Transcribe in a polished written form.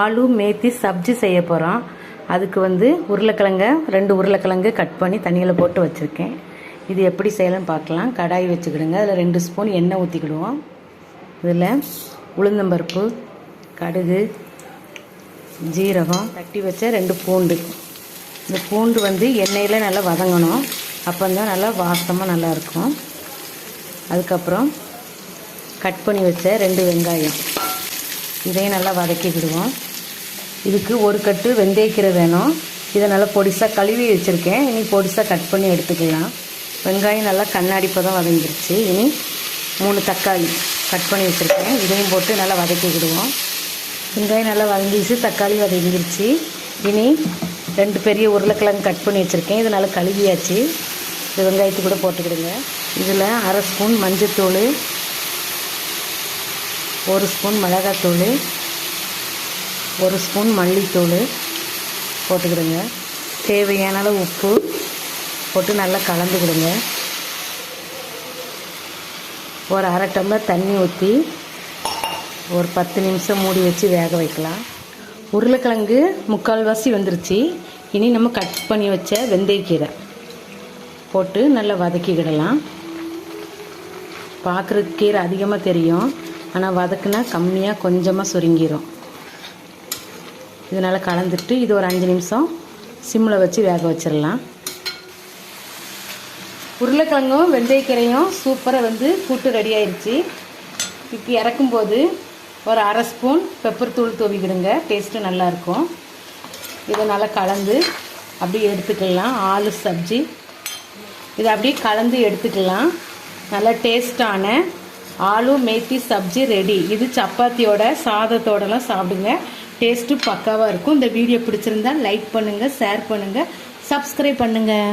ஆலு மேத்தி சப்ஜி செய்ய போகிறோம். அதுக்கு உருளைக்கிழங்க 2 உருளைக்கிழங்கு கட் பண்ணி தண்ணியில் போட்டு வச்சுருக்கேன். இது எப்படி செய்யலாம்னு பார்க்கலாம். கடாய் வச்சுக்கிடுங்க. அதில் 2 ஸ்பூன் எண்ணெய் ஊற்றிக்கிடுவோம். இதில் உளுந்தம்பருப்பு, கடுகு, ஜீரகம், தட்டி வச்ச 2 பூண்டு. இந்த பூண்டு எண்ணெயில் நல்லா வதங்கணும். அப்போ தான் நல்லா வாசமாக நல்லாயிருக்கும். அதுக்கப்புறம் கட் பண்ணி வச்ச 2 வெங்காயம், இதையும் நல்லா வதக்கிக்கிடுவோம். இதுக்கு 1 கட்டு வெந்தயக்கீரை வேணும். இதை நல்லா பொடிசாக கழுவி வச்சுருக்கேன். இனி பொடிசாக கட் பண்ணி எடுத்துக்கலாம். வெங்காயம் நல்லா கண்ணாடி பதம் வதங்கிருச்சு. இனி 3 தக்காளி கட் பண்ணி வச்சுருக்கேன். இதையும் போட்டு நல்லா வதக்கிக்கிடுவோம். வெங்காயம் நல்லா வதங்கிடுச்சு, தக்காளி வதங்கிருச்சு. இனி 2 பெரிய உருளைக்கிழங்கு கட் பண்ணி வச்சுருக்கேன். இது நல்லா கழுவியாச்சு. இது வெங்காயத்து கூட போட்டுக்கிடுங்க. இதில் 1/2 ஸ்பூன் மஞ்சத்தூள், 1 ஸ்பூன் மிளகாத்தூள், 1 ஸ்பூன் மல்லித்தூள் போட்டுக்கிடுங்க. தேவையான அளவு உப்பு போட்டு நல்லா கலந்துக்கிடுங்க. ஒரு 1/2 டம்ளர் தண்ணி ஊற்றி ஒரு 10 நிமிஷம் மூடி வச்சு வேக வைக்கலாம். உருளைக்கிழங்கு 3/4 வந்துருச்சு. இனி நம்ம கட் பண்ணி வச்ச வெந்தயக்கீரை போட்டு நல்லா வதக்கிக்கிடலாம். பார்க்குறதுக்கு கீரை அதிகமாக தெரியும், ஆனால் வதக்குனா கம்மியாக கொஞ்சமாக சுருங்கிடும். இதனால் கலந்துட்டு இது ஒரு 5 நிமிஷம் சிம்மில் வச்சு வேக வச்சிடலாம். உருளைக்கிழங்கும் வெந்தயக்கீரையும் சூப்பராக கூட்டு ரெடி ஆயிடுச்சு. இப்போ இறக்கும்போது ஒரு 1/2 ஸ்பூன் பெப்பர் தூள் தூவிக்கிடுங்க. டேஸ்ட்டு நல்லாயிருக்கும். இதை நல்லா கலந்து அப்படியே எடுத்துக்கலாம். ஆலு சப்ஜி இதை அப்படியே கலந்து எடுத்துக்கலாம். நல்லா டேஸ்டான ஆலு மேத்தி சப்ஜி ரெடி. இது சப்பாத்தியோட சாதத்தோடலாம் சாப்பிடுங்க. டேஸ்ட்டு பக்காவாக இருக்கும். இந்த வீடியோ பிடிச்சிருந்தா லைக் பண்ணுங்கள், ஷேர் பண்ணுங்கள், சப்ஸ்கிரைப் பண்ணுங்கள்.